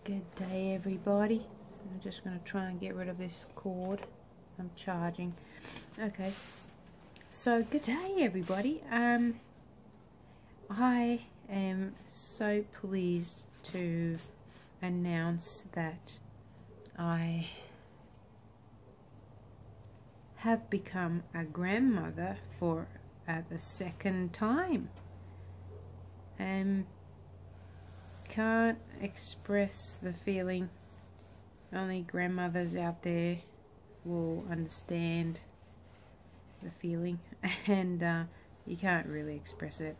Good day, everybody. I'm just going to try and get rid of this cord. I'm charging. Okay. So, good day, everybody. I am so pleased to announce that I have become a grandmother for the second time. Can't express the feeling. Only grandmothers out there will understand the feeling, and you can't really express it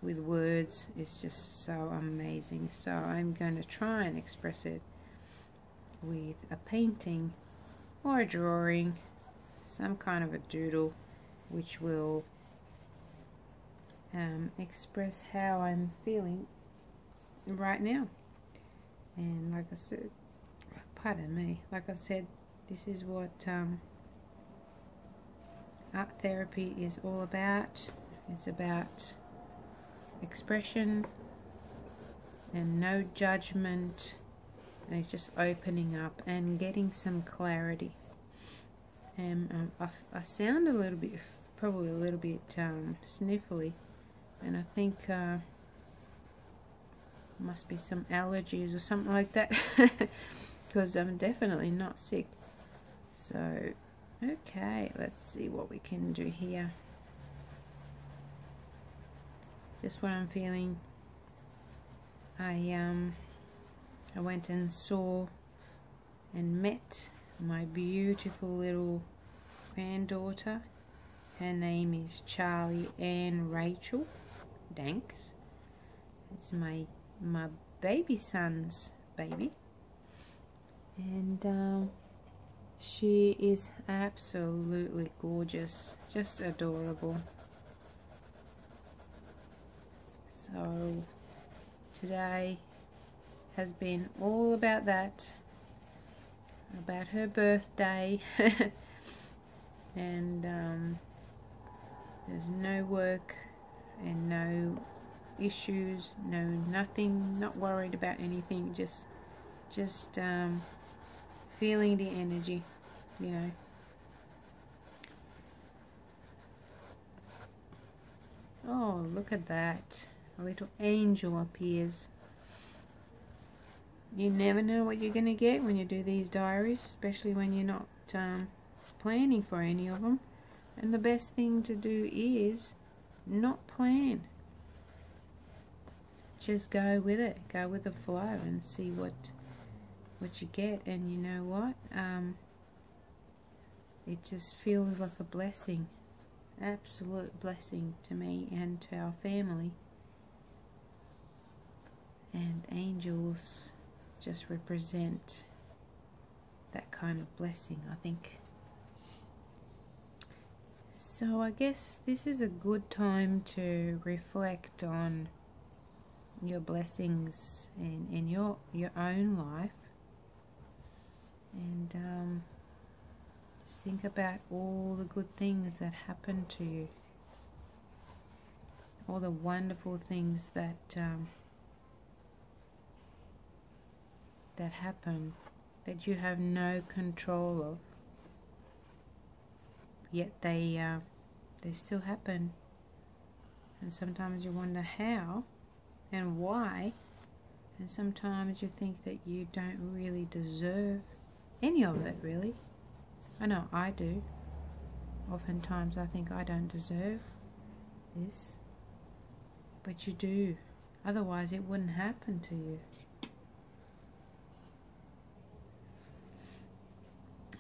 with words. It's just so amazing. So I'm going to try and express it with a painting or a drawing, some kind of a doodle, which will express how I'm feeling right now. And like I said, pardon me, like I said, this is what art therapy is all about. It's about expression and no judgment, and it's just opening up and getting some clarity. And I sound a little bit, probably a little bit sniffly, and I think must be some allergies or something like that, because I'm definitely not sick. So okay, let's see what we can do here. Just what I'm feeling. I went and saw and met my beautiful little granddaughter. Her name is Charlie Ann Rachel Danks. It's my baby son's baby, and she is absolutely gorgeous, just adorable. So today has been all about that, about her birthday. And there's no work and no issues, nothing, not worried about anything, just feeling the energy, you know. Oh, look at that, a little angel appears. You never know what you're gonna get when you do these diaries, especially when you're not planning for any of them. And the best thing to do is not plan. Just go with it, go with the flow, and see what you get. And you know what, it just feels like a blessing, absolute blessing to me and to our family. And angels just represent that kind of blessing, I think. So I guess this is a good time to reflect on your blessings in your own life, and just think about all the good things that happen to you, all the wonderful things that that happen that you have no control of, yet they still happen. And sometimes you wonder how and why, and sometimes you think that you don't really deserve any of it, really. I know I do. Oftentimes I think I don't deserve this, but you do, otherwise it wouldn't happen to you.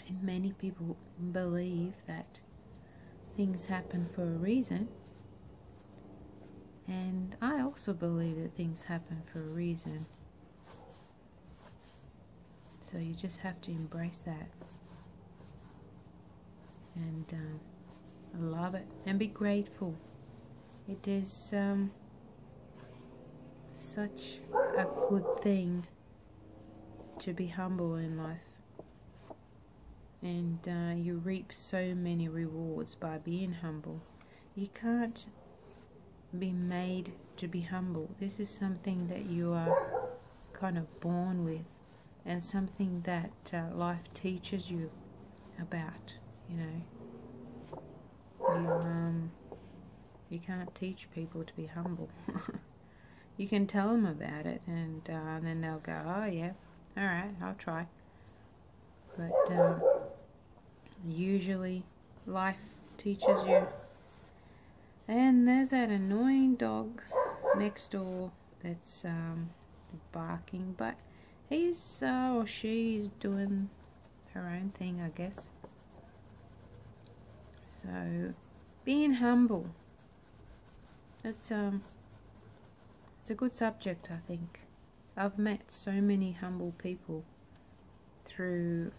And many people believe that things happen for a reason, and I also believe that things happen for a reason. So you just have to embrace that, and love it, and be grateful. It is such a good thing to be humble in life. And you reap so many rewards by being humble. You can't be made to be humble. This is something that you are kind of born with. and something that life teaches you about. You know, you can't teach people to be humble. You can tell them about it, and then they'll go, oh yeah, alright, I'll try. But usually life teaches you. And there's that annoying dog next door that's barking, but he's or she's doing her own thing, I guess. So being humble, it's a good subject, I think. I've met so many humble people through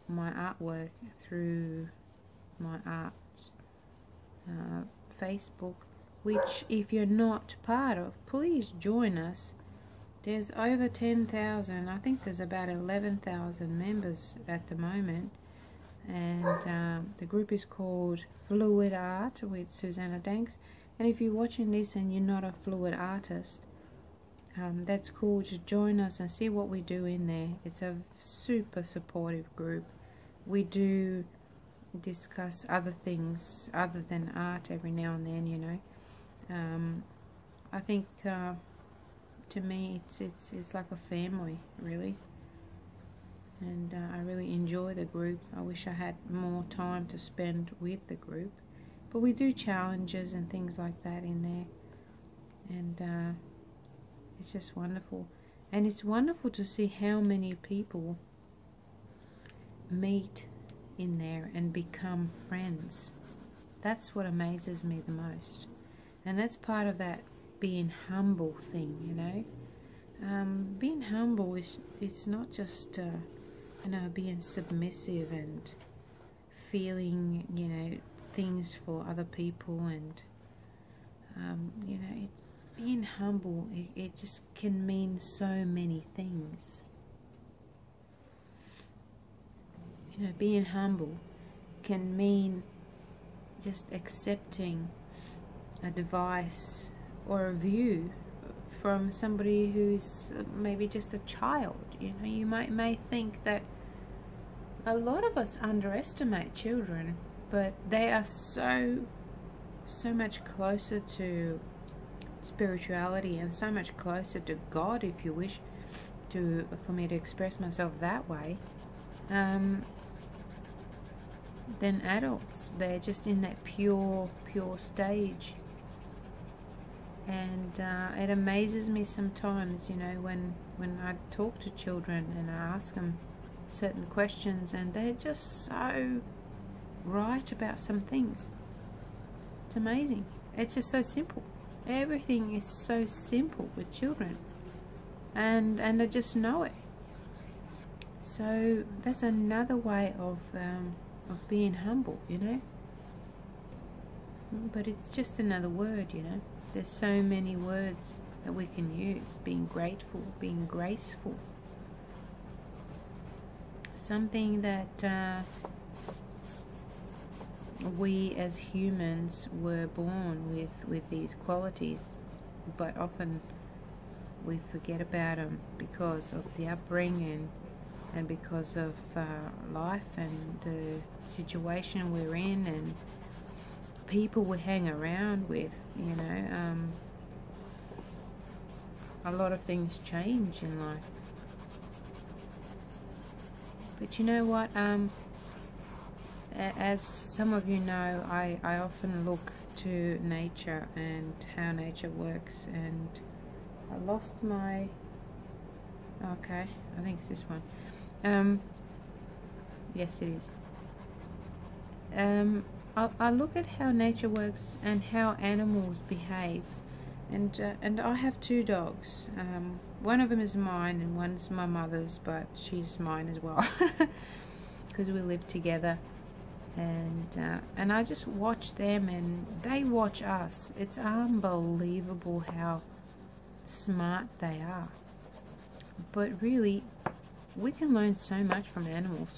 my artwork, through my art Facebook, which if you're not part of, please join us. There's over 10,000, I think there's about 11,000 members at the moment, and the group is called Fluid Art with Susanna Danks. And if you're watching this and you're not a fluid artist, that's cool. Just join us and see what we do in there. It's a super supportive group. We do discuss other things other than art every now and then, you know. I think to me it's like a family, really, and I really enjoy the group. I wish I had more time to spend with the group, but we do challenges and things like that in there, and it's just wonderful. And it's wonderful to see how many people meet in there and become friends. That's what amazes me the most, and that's part of that being humble thing, you know. Being humble is, it's not just you know, being submissive and feeling, you know, things for other people, and you know, being humble, it just can mean so many things. You know, being humble can mean just accepting a advice or a view from somebody who's maybe just a child. You know, you may think that a lot of us underestimate children, but they are so much closer to spirituality and so much closer to God, if you wish for me to express myself that way, than adults. They're just in that pure stage, and it amazes me sometimes, you know, when I talk to children and I ask them certain questions, and they're just so right about some things. It's amazing. It's just so simple. Everything is so simple with children, and they just know it. So that's another way of being humble, you know. But it's just another word, you know. There's so many words that we can use. Being grateful, being graceful. Something that we as humans were born with these qualities, but often we forget about them because of the upbringing and because of life and the situation we're in and people we hang around with, you know. A lot of things change in life. But you know what, as some of you know, I often look to nature and how nature works, and I lost my, okay, I think it's this one. Yes, it is. I look at how nature works and how animals behave, and I have two dogs. One of them is mine and one's my mother's, but she's mine as well because we live together. And I just watch them and they watch us. It's unbelievable how smart they are. But really, we can learn so much from animals.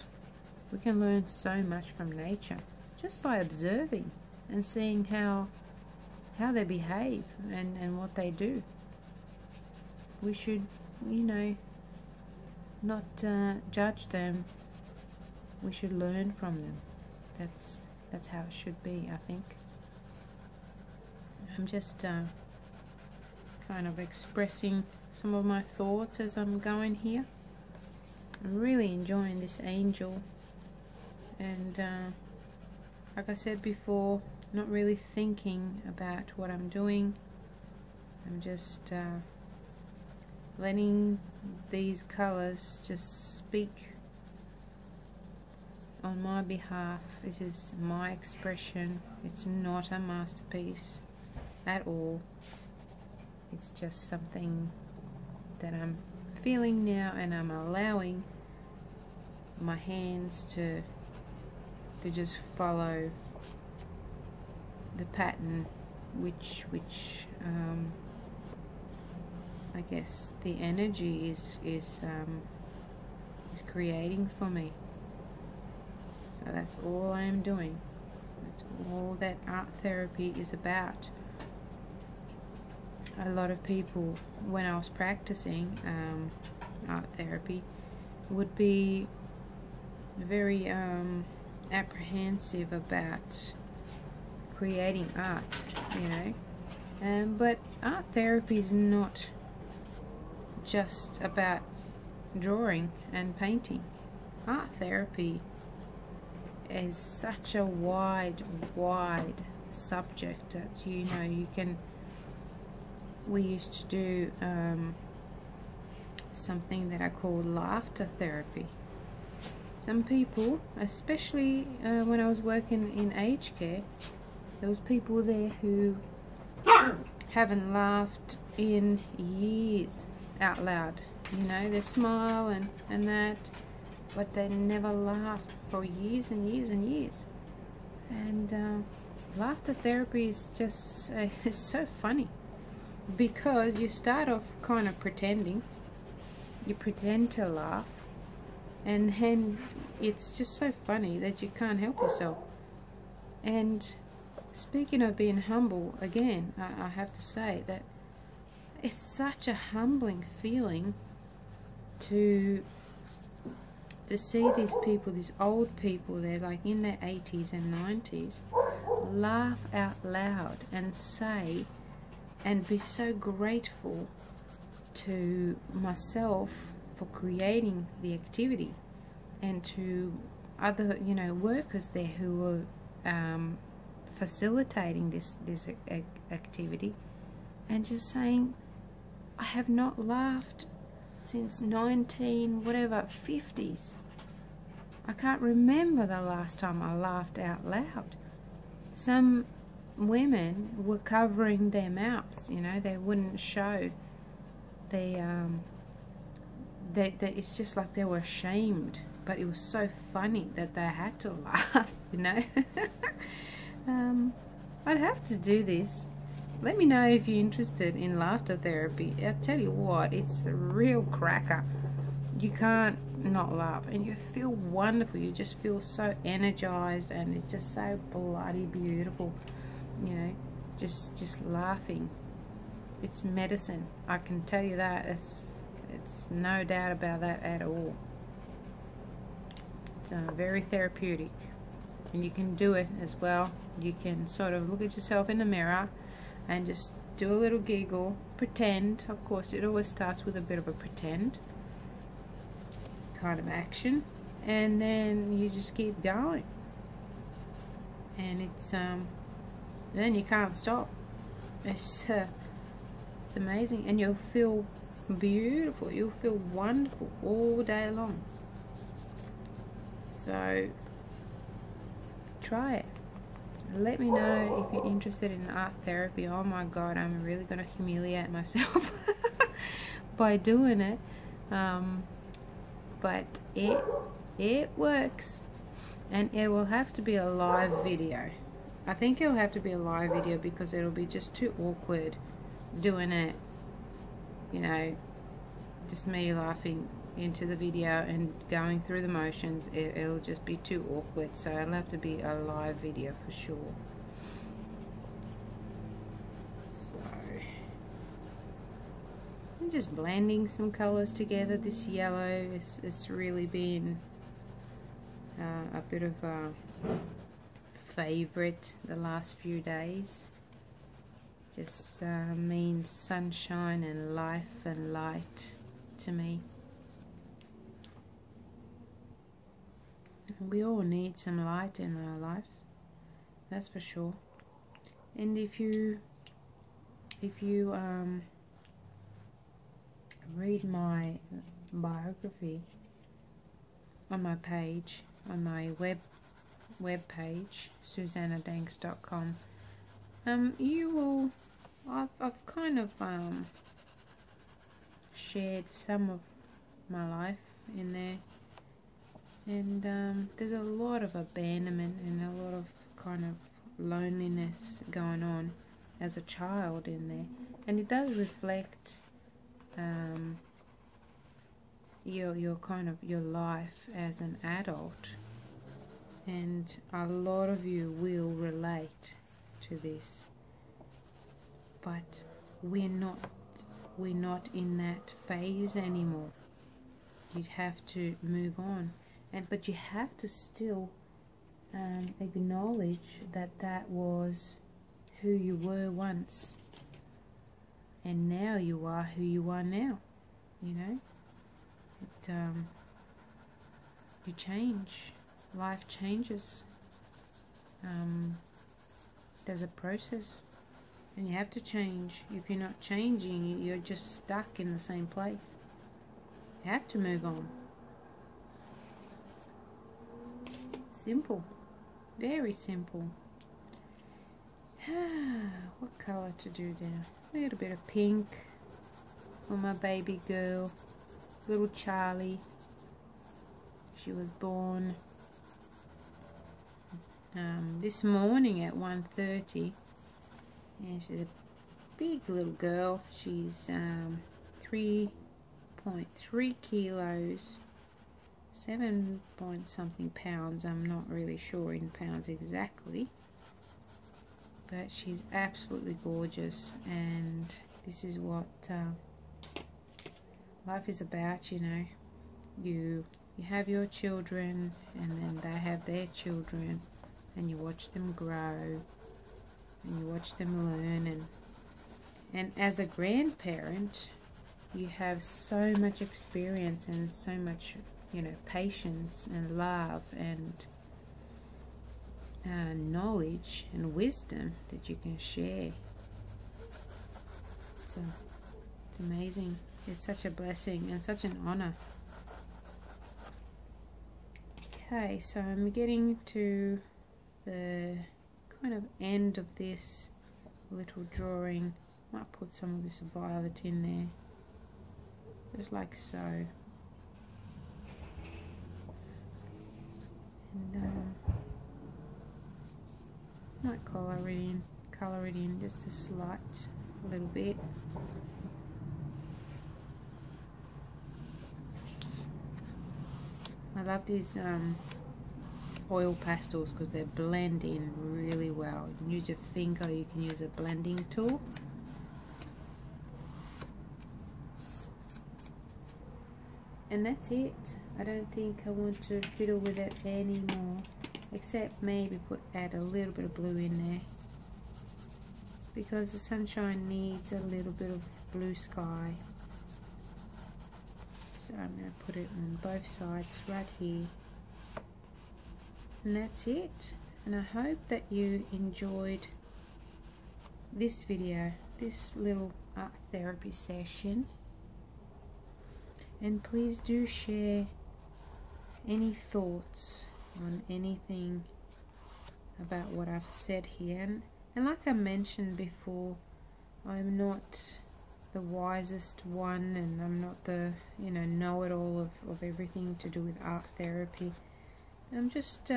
We can learn so much from nature just by observing and seeing how they behave and what they do. We should, you know, not judge them. We should learn from them. That's how it should be, I think. I'm just kind of expressing some of my thoughts as I'm going here. I'm really enjoying this angel, and like I said before, not really thinking about what I'm doing. I'm just letting these colors just speak on my behalf. This is my expression. It's not a masterpiece at all. It's just something that I'm feeling now, and I'm allowing my hands to just follow the pattern which I guess the energy is creating for me. So that's all I am doing. That's all that art therapy is about. A lot of people, when I was practicing art therapy, would be very apprehensive about creating art, you know. But art therapy is not just about drawing and painting. Art therapy is such a wide subject that, you know, you can. We used to do something that I call laughter therapy. Some people, especially when I was working in aged care, there was people there who haven't laughed in years out loud. You know, they smile and that, but they never laughed for years and years and years. And laughter therapy is just it's so funny, because you start off kind of pretending. You pretend to laugh, and then it's just so funny that you can't help yourself. And speaking of being humble, again, I have to say that it's such a humbling feeling to see these people, these old people, they're like in their 80s and 90s, laugh out loud and say and be so grateful to myself for creating the activity, and to other, you know, workers there who were facilitating this activity, and just saying, I have not laughed since 50s. I can't remember the last time I laughed out loud. Some women were covering their mouths, you know, they wouldn't show the it's just like they were ashamed, but it was so funny that they had to laugh, you know. I'd have to do this. Let me know if you're interested in laughter therapy. I'll tell you what, it's a real cracker. You can't not laugh, and you feel wonderful. You just feel so energized, and it's just so bloody beautiful, you know, just laughing. It's medicine, I can tell you that. It's no doubt about that at all. It's very therapeutic, and you can do it as well. You can sort of look at yourself in the mirror and just do a little giggle, pretend. Of course, it always starts with a bit of a pretend kind of action, and then you just keep going, and it's then you can't stop. It's amazing, and you'll feel beautiful, you'll feel wonderful all day long. So try it. Let me know if you're interested in art therapy. Oh my god, I'm really gonna humiliate myself by doing it, but it works, and it will have to be a live video. I think it'll have to be a live video, because it'll be just too awkward doing it, you know, just me laughing into the video and going through the motions. It'll just be too awkward, so it'll have to be a live video for sure. So I'm just blending some colors together. This yellow it's really been a bit of a favorite the last few days. Just means sunshine and life and light to me. We all need some light in our lives, that's for sure. And if you read my biography on my page, on my web page, susannahdanks.com, you will. I've kind of shared some of my life in there, and there's a lot of abandonment and a lot of kind of loneliness going on as a child in there, and it does reflect your kind of your life as an adult, and a lot of you will relate to this. But we're not in that phase anymore. You have to move on, but you have to still acknowledge that was who you were once, and now you are who you are now. You know, you change. Life changes. There's a process. And you have to change. If you're not changing, you're just stuck in the same place. You have to move on. Simple. Very simple. What colour to do there? A little bit of pink for my baby girl, little Charlie. She was born this morning at 1:30. And she's a big little girl. She's 3.3 kilos, 7 point something pounds. I'm not really sure in pounds exactly, but she's absolutely gorgeous. And this is what life is about, you know. You have your children, and then they have their children, and you watch them grow. And you watch them learn, and as a grandparent, you have so much experience and so much, you know, patience and love and knowledge and wisdom that you can share. So it's amazing. It's such a blessing and such an honor. Okay, so I'm getting to the kind of end of this little drawing. Might put some of this violet in there, just like so. And might colour it in just a slight little bit. I love these oil pastels because they blend in really well. You can use your finger, you can use a blending tool. And that's it. I don't think I want to fiddle with it anymore, except maybe add a little bit of blue in there, because the sunshine needs a little bit of blue sky. So I'm going to put it on both sides right here. And that's it. And I hope that you enjoyed this video, this little art therapy session. And please do share any thoughts on anything about what I've said here. And like I mentioned before, I'm not the wisest one, and I'm not the know-it-all of everything to do with art therapy. I'm just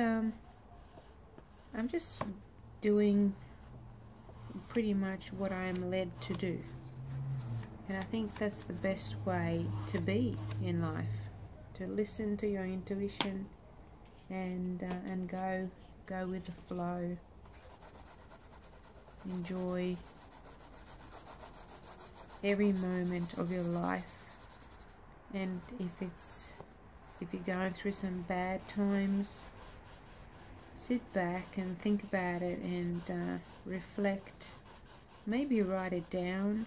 doing pretty much what I'm led to do, and I think that's the best way to be in life, to listen to your intuition and go with the flow. every moment of your life. And if you're going through some bad times, sit back and think about it and reflect. Maybe write it down.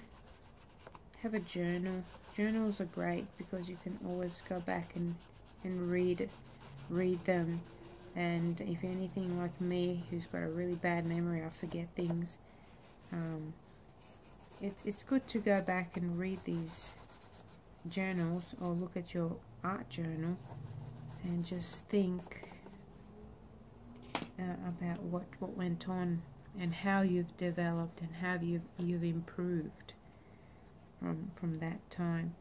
Have a journal. Journals are great because you can always go back and read them. And if you're anything like me, who's got a really bad memory, I forget things. It's good to go back and read these journals or look at your art journal and just think about what went on and how you've developed and how you've improved from that time.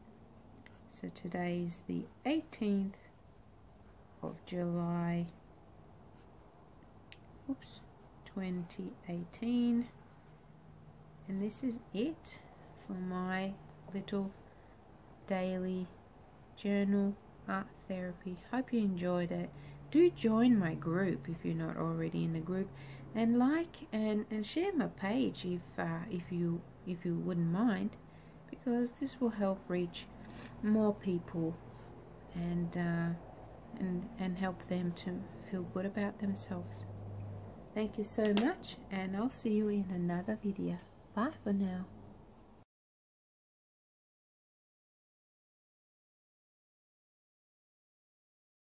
So today is the 18th of July, 2018, and this is it for my little daily journal art therapy. Hope you enjoyed it. Do join my group if you're not already in the group, and like and share my page if you wouldn't mind, because this will help reach more people and help them to feel good about themselves. Thank you so much, and I'll see you in another video. Bye for now.